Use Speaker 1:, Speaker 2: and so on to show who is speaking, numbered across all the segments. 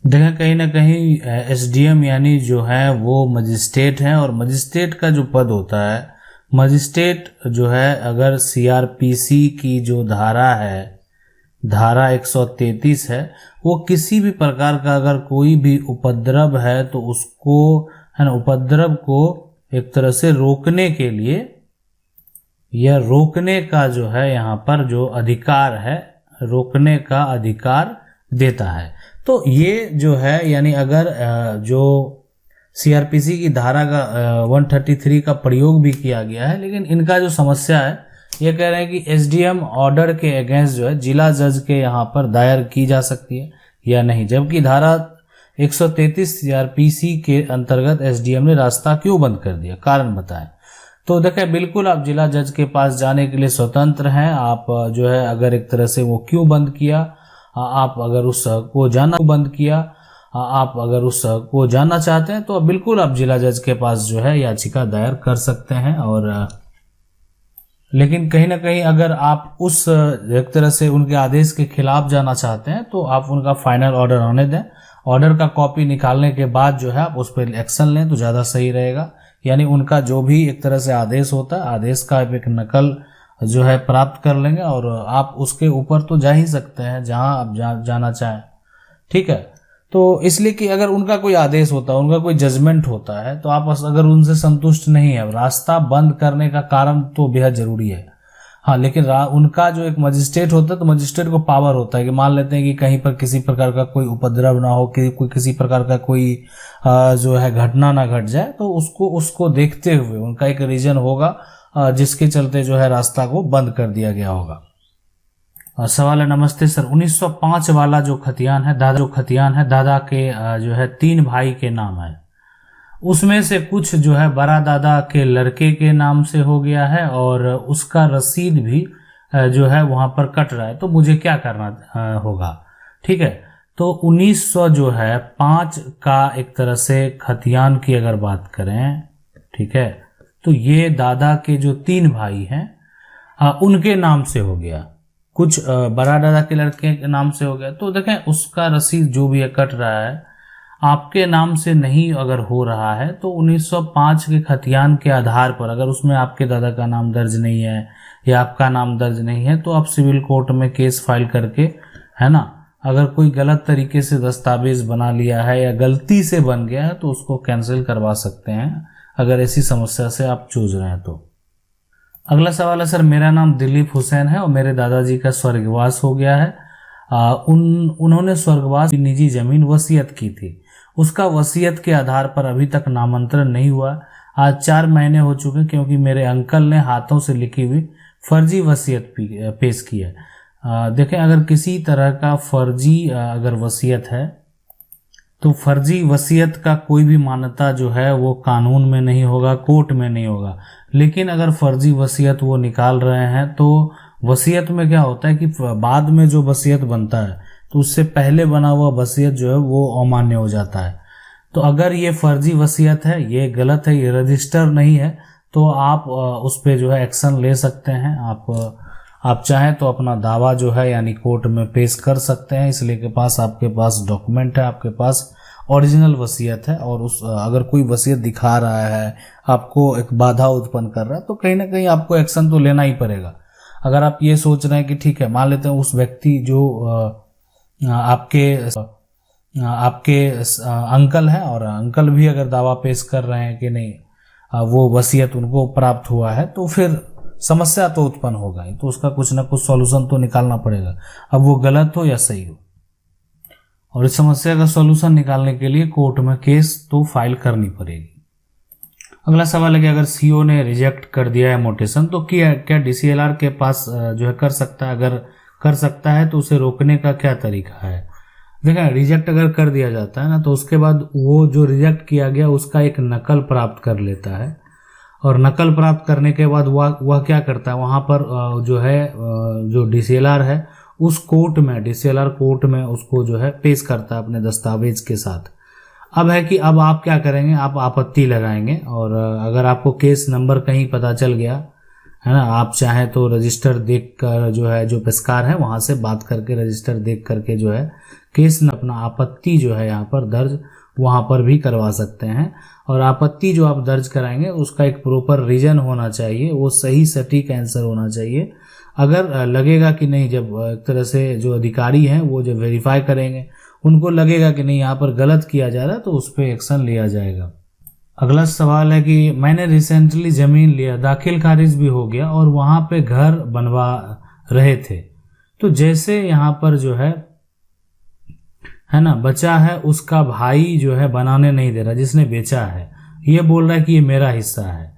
Speaker 1: देखें कहीं ना कहीं एसडीएम यानी जो है वो मजिस्ट्रेट है, और मजिस्ट्रेट का जो पद होता है, मजिस्ट्रेट जो है अगर सीआरपीसी की जो धारा है, धारा 133 है, वो किसी भी प्रकार का अगर कोई भी उपद्रव है तो उसको है ना, उपद्रव को एक तरह से रोकने के लिए या रोकने का जो है यहाँ पर जो अधिकार है, रोकने का अधिकार देता है। तो ये जो है यानी अगर जो सीआरपीसी की धारा का 133 का प्रयोग भी किया गया है, लेकिन इनका जो समस्या है ये कह रहे हैं कि एसडीएम ऑर्डर के अगेंस्ट जो है जिला जज के यहाँ पर दायर की जा सकती है या नहीं, जबकि धारा 133 सीआरपीसी के अंतर्गत एसडीएम ने रास्ता क्यों बंद कर दिया, कारण बताएं। तो देखें बिल्कुल आप जिला जज के पास जाने के लिए स्वतंत्र हैं। आप जो है अगर एक तरह से वो क्यों बंद किया, आप अगर उस को जानना बंद किया, आप अगर उस को जानना चाहते हैं तो बिल्कुल आप जिला जज के पास जो है याचिका दायर कर सकते हैं। और लेकिन कहीं ना कहीं अगर आप उस एक तरह से उनके आदेश के खिलाफ जाना चाहते हैं तो आप उनका फाइनल ऑर्डर आने दें, ऑर्डर का कॉपी निकालने के बाद जो है आप उस पर एक्शन लें तो ज़्यादा सही रहेगा। यानी उनका जो भी एक तरह से आदेश होता है, आदेश का एक नकल जो है प्राप्त कर लेंगे और आप उसके ऊपर तो जा ही सकते हैं जहां आप जाना चाहें, ठीक है। तो इसलिए कि अगर उनका कोई आदेश होता है, उनका कोई जजमेंट होता है, तो आप अगर उनसे संतुष्ट नहीं है, रास्ता बंद करने का कारण तो बेहद जरूरी है। हाँ, लेकिन उनका जो एक मजिस्ट्रेट होता है तो मजिस्ट्रेट को पावर होता है कि मान लेते हैं कि कहीं पर किसी प्रकार का कोई उपद्रव ना हो, कि कोई किसी प्रकार का कोई जो है घटना ना घट जाए, तो उसको देखते हुए उनका एक रीजन होगा जिसके चलते जो है रास्ता को बंद कर दिया गया होगा। सवाल है, नमस्ते सर, 1905 वाला जो खतियान है, दादा के जो है 3 भाई के नाम है, उसमें से कुछ जो है बड़ा दादा के लड़के के नाम से हो गया है और उसका रसीद भी जो है वहां पर कट रहा है, तो मुझे क्या करना होगा, ठीक है। तो 1905 का एक तरह से खतियान की अगर बात करें, ठीक है, तो ये दादा के जो 3 भाई हैं उनके नाम से हो गया, कुछ बड़ा दादा के लड़के के नाम से हो गया। तो देखें उसका रसीद जो भी है कट रहा है, आपके नाम से नहीं अगर हो रहा है तो 1905 के खतियान के आधार पर अगर उसमें आपके दादा का नाम दर्ज नहीं है या आपका नाम दर्ज नहीं है तो आप सिविल कोर्ट में केस फाइल करके, है ना, अगर कोई गलत तरीके से दस्तावेज बना लिया है या गलती से बन गया है तो उसको कैंसिल करवा सकते हैं, अगर ऐसी समस्या से आप जूझ रहे हैं तो। अगला सवाल है, सर मेरा नाम दिलीप हुसैन है और मेरे दादाजी का स्वर्गवास हो गया है। उन्होंने स्वर्गवास की निजी जमीन वसीयत की थी, उसका वसीयत के आधार पर अभी तक नामांतरण नहीं हुआ। आज 4 महीने हो चुके क्योंकि मेरे अंकल ने हाथों से लिखी हुई फर्जी वसीयत पेश की है। देखें अगर किसी तरह का फर्जी अगर वसीयत है तो फर्जी वसीयत का कोई भी मान्यता जो है वो कानून में नहीं होगा, कोर्ट में नहीं होगा। लेकिन अगर फर्जी वसीयत वो निकाल रहे हैं तो वसीयत में क्या होता है कि बाद में जो वसीयत बनता है तो उससे पहले बना हुआ वसीयत जो है वो अमान्य हो जाता है। तो अगर ये फर्जी वसीयत है, ये गलत है, ये रजिस्टर नहीं है, तो आप उस पे जो है एक्शन ले सकते हैं। आप चाहें तो अपना दावा जो है यानी कोर्ट में पेश कर सकते हैं, इसलिए के पास आपके पास डॉक्यूमेंट है, आपके पास ओरिजिनल वसीयत है और उस अगर कोई वसीयत दिखा रहा है, आपको एक बाधा उत्पन्न कर रहा है, तो कहीं ना कहीं आपको एक्शन तो लेना ही पड़ेगा। अगर आप ये सोच रहे हैं कि ठीक है, मान लेते हैं उस व्यक्ति जो आपके अंकल हैं और अंकल भी अगर दावा पेश कर रहे हैं कि नहीं वो वसीयत उनको प्राप्त हुआ है, तो फिर समस्या तो उत्पन्न होगा ही, तो उसका कुछ ना कुछ सॉल्यूशन तो निकालना पड़ेगा, अब वो गलत हो या सही हो। और इस समस्या का सॉल्यूशन निकालने के लिए कोर्ट में केस तो फाइल करनी पड़ेगी। अगला सवाल है कि अगर सीओ ने रिजेक्ट कर दिया है मोटेशन तो क्या डीसीएलआर के पास जो है कर सकता है? अगर कर सकता है तो उसे रोकने का क्या तरीका है? देखिए, रिजेक्ट अगर कर दिया जाता है ना तो उसके बाद वो जो रिजेक्ट किया गया उसका एक नकल प्राप्त कर लेता है और नकल प्राप्त करने के बाद वह क्या करता है, वहां पर जो है जो डीसीएलआर है उस कोर्ट में, डीसीएलआर कोर्ट में उसको जो है पेश करता है अपने दस्तावेज के साथ। अब है कि अब आप क्या करेंगे, आप आपत्ति लगाएंगे और अगर आपको केस नंबर कहीं पता चल गया है ना, आप चाहें तो रजिस्टर देख कर जो है जो पेशकार है वहां से बात करके रजिस्टर देख करके जो है केस न अपना आपत्ति जो है यहाँ पर दर्ज वहाँ पर भी करवा सकते हैं। और आपत्ति जो आप दर्ज कराएंगे उसका एक प्रॉपर रीजन होना चाहिए, वो सही सटीक आंसर होना चाहिए। अगर लगेगा कि नहीं, जब एक तरह से जो अधिकारी हैं वो जब वेरीफाई करेंगे, उनको लगेगा कि नहीं यहाँ पर गलत किया जा रहा है, तो उस पर एक्शन लिया जाएगा। अगला सवाल है कि मैंने रिसेंटली ज़मीन लिया, दाखिल खारिज भी हो गया और वहाँ पे घर बनवा रहे थे, तो जैसे यहाँ पर जो है ना बचा है, उसका भाई जो है बनाने नहीं दे रहा, जिसने बेचा है, ये बोल रहा है कि ये मेरा हिस्सा है।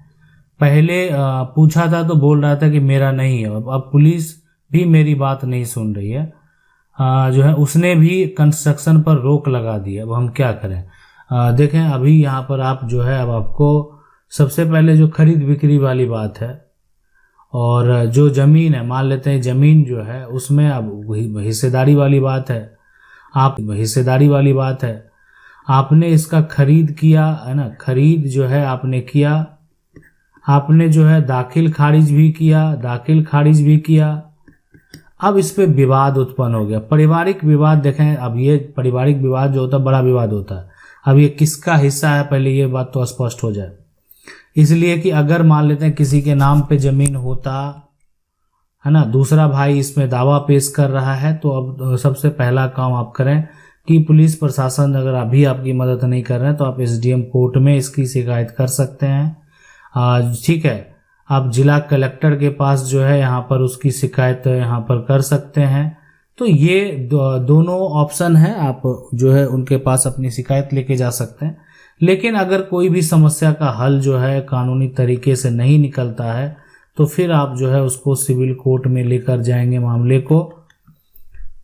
Speaker 1: पहले पूछा था तो बोल रहा था कि मेरा नहीं है। अब पुलिस भी मेरी बात नहीं सुन रही है, जो है उसने भी कंस्ट्रक्शन पर रोक लगा दी। अब हम क्या करें? देखें, अभी यहाँ पर आप जो है, अब आपको सबसे पहले जो खरीद बिक्री वाली बात है और जो ज़मीन है, मान लेते हैं ज़मीन जो है उसमें अब हिस्सेदारी वाली बात है, आपने इसका खरीद किया है ना, खरीद जो है आपने किया, आपने जो है दाखिल खारिज भी किया। अब इस पे विवाद उत्पन्न हो गया, पारिवारिक विवाद। देखें, अब ये पारिवारिक विवाद जो होता है बड़ा विवाद होता है। अब ये किसका हिस्सा है, पहले ये बात तो स्पष्ट हो जाए। इसलिए कि अगर मान लेते हैं किसी के नाम पे जमीन होता है ना, दूसरा भाई इसमें दावा पेश कर रहा है, तो अब सबसे पहला काम आप करें कि पुलिस प्रशासन अगर अभी आपकी मदद नहीं कर रहे हैं तो आप एसडीएम कोर्ट में इसकी शिकायत कर सकते हैं। ठीक है, आप जिला कलेक्टर के पास जो है यहाँ पर उसकी शिकायत यहाँ पर कर सकते हैं। तो ये दोनों ऑप्शन है, आप जो है उनके पास अपनी शिकायत लेके जा सकते हैं। लेकिन अगर कोई भी समस्या का हल जो है कानूनी तरीके से नहीं निकलता है, तो फिर आप जो है उसको सिविल कोर्ट में लेकर जाएंगे मामले को।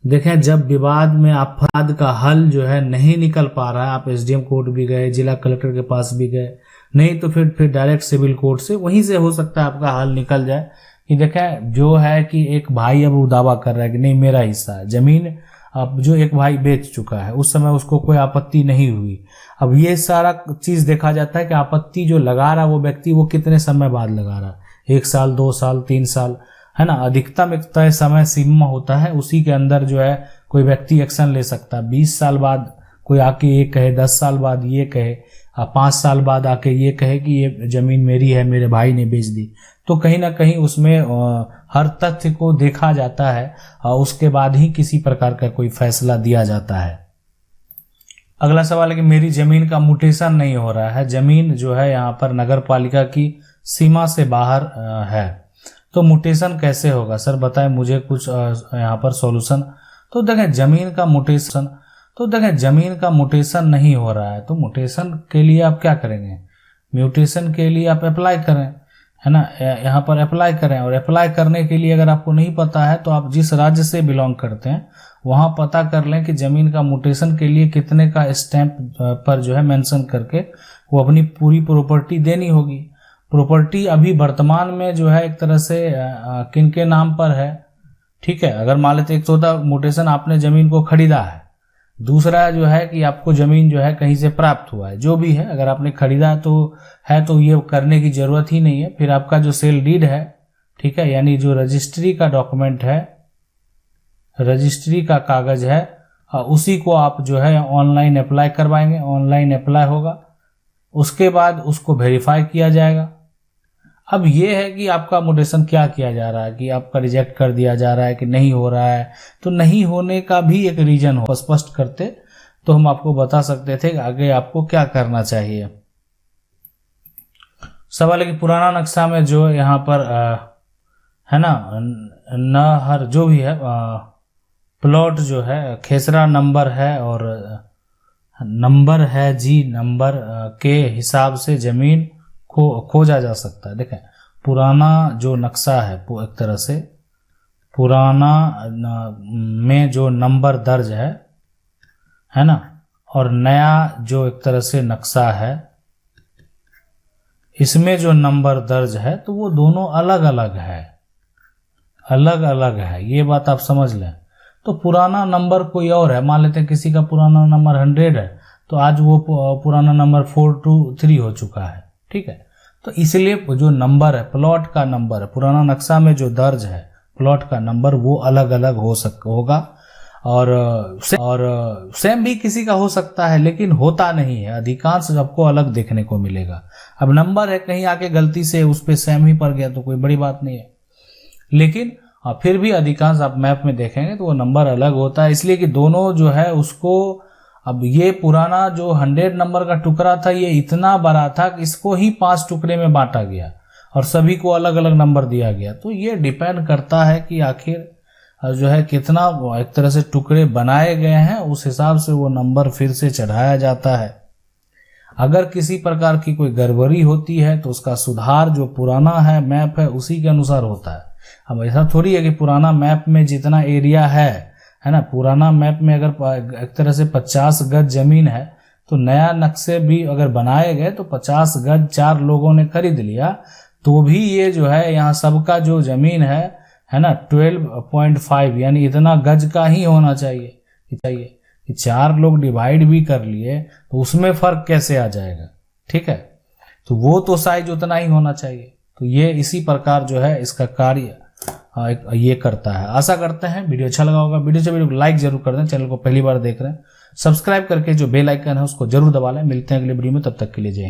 Speaker 1: देखें, जब विवाद में अपराध का हल जो है नहीं निकल पा रहा है, आप एसडीएम कोर्ट भी गए, जिला कलेक्टर के पास भी गए, नहीं तो फिर डायरेक्ट सिविल कोर्ट से, वहीं से हो सकता है आपका हल निकल जाए। कि देखें, जो है कि एक भाई अब वो दावा कर रहा है कि नहीं मेरा हिस्सा है ज़मीन, अब जो एक भाई बेच चुका है, उस समय उसको कोई आपत्ति नहीं हुई। अब ये सारा चीज़ देखा जाता है कि आपत्ति जो लगा रहा है वो व्यक्ति, वो कितने समय बाद लगा रहा है, 1 साल, 2 साल, 3 साल, है ना। अधिकतम एक तय समय सीमा होता है, उसी के अंदर जो है कोई व्यक्ति एक्शन ले सकता है। 20 साल बाद कोई आके ये कहे, 10 साल बाद ये कहे, 5 साल बाद आके ये कहे कि ये जमीन मेरी है, मेरे भाई ने बेच दी, तो कहीं ना कहीं उसमें हर तथ्य को देखा जाता है और उसके बाद ही किसी प्रकार का कोई फैसला दिया जाता है। अगला सवाल है कि मेरी जमीन का म्यूटेशन नहीं हो रहा है, जमीन जो है यहाँ पर नगर पालिका की सीमा से बाहर है, तो म्यूटेशन कैसे होगा सर, बताएं मुझे कुछ यहाँ पर सॉल्यूशन। तो देखें, जमीन का म्यूटेशन नहीं हो रहा है, तो म्यूटेशन के लिए आप क्या करेंगे, म्यूटेशन के लिए आप अप्लाई करें, है ना, यहाँ पर अप्लाई करें। और अप्लाई करने के लिए अगर आपको नहीं पता है तो आप जिस राज्य से बिलोंग करते हैं वहाँ पता कर लें कि ज़मीन का म्यूटेशन के लिए कितने का स्टैंप पर जो है मेंशन करके वो अपनी पूरी प्रॉपर्टी देनी होगी। प्रॉपर्टी अभी वर्तमान में जो है एक तरह से किन के नाम पर है, ठीक है। अगर मान लेते एक तो म्यूटेशन आपने ज़मीन को खरीदा है, दूसरा जो है कि आपको ज़मीन जो है कहीं से प्राप्त हुआ है, जो भी है, अगर आपने खरीदा तो ये करने की ज़रूरत ही नहीं है। फिर आपका जो सेल डीड है, ठीक है, यानी जो रजिस्ट्री का डॉक्यूमेंट है, रजिस्ट्री का कागज है, उसी को आप जो है ऑनलाइन अप्लाई करवाएंगे। ऑनलाइन अप्लाई होगा, उसके बाद उसको वेरीफाई किया जाएगा। अब ये है कि आपका म्यूटेशन क्या किया जा रहा है, कि आपका रिजेक्ट कर दिया जा रहा है कि नहीं हो रहा है, तो नहीं होने का भी एक रीजन हो, स्पष्ट करते तो हम आपको बता सकते थे कि आगे आपको क्या करना चाहिए। सवाल है कि पुराना नक्शा में जो यहाँ पर है ना, नहर जो भी है, प्लॉट जो है खेसरा नंबर है और नंबर है जी, नंबर के हिसाब से जमीन को खोजा जा सकता है। देखें, पुराना जो नक्शा है, एक तरह से पुराना में जो नंबर दर्ज है ना, और नया जो एक तरह से नक्शा है, इसमें जो नंबर दर्ज है, तो वो दोनों अलग अलग है, अलग अलग है, ये बात आप समझ लें। तो पुराना नंबर कोई और है, मान लेते हैं किसी का पुराना नंबर 100 है, तो आज वो पुराना नंबर 423 हो चुका है, ठीक है। तो इसलिए जो नंबर है, प्लॉट का नंबर है, पुराना नक्शा में जो दर्ज है प्लॉट का नंबर, वो अलग अलग होगा। और सेम भी किसी का हो सकता है, लेकिन होता नहीं है, अधिकांश सबको अलग देखने को मिलेगा। अब नंबर है, कहीं आके गलती से उस पे सेम ही पड़ गया तो कोई बड़ी बात नहीं है, लेकिन फिर भी अधिकांश आप मैप में देखेंगे तो वो नंबर अलग होता है, इसलिए कि दोनों जो है उसको, अब ये पुराना जो 100 नंबर का टुकड़ा था ये इतना बड़ा था कि इसको ही 5 टुकड़े में बांटा गया और सभी को अलग अलग नंबर दिया गया। तो ये डिपेंड करता है कि आखिर जो है कितना एक तरह से टुकड़े बनाए गए हैं, उस हिसाब से वो नंबर फिर से चढ़ाया जाता है। अगर किसी प्रकार की कोई गड़बड़ी होती है तो उसका सुधार जो पुराना है मैप है उसी के अनुसार होता है। अब ऐसा थोड़ी है कि पुराना मैप में जितना एरिया है ना, पुराना मैप में अगर एक तरह से 50 गज जमीन है तो नया नक्शे भी अगर बनाए गए तो 50 गज 4 लोगों ने खरीद लिया तो भी ये जो है यहाँ सबका जो जमीन है ना 12.5 यानी इतना गज का ही होना चाहिए कि 4 लोग डिवाइड भी कर लिए तो उसमें फर्क कैसे आ जाएगा, ठीक है। तो वो तो साइज उतना ही होना चाहिए। तो ये इसी प्रकार जो है इसका कार्य ये करता है। आशा करते हैं वीडियो अच्छा लगा होगा। वीडियो को लाइक जरूर कर दें, चैनल को पहली बार देख रहे हैं सब्सक्राइब करके जो बेल आइकन है उसको जरूर दबा लें। मिलते हैं अगले वीडियो में, तब तक के लिए जय हिंद।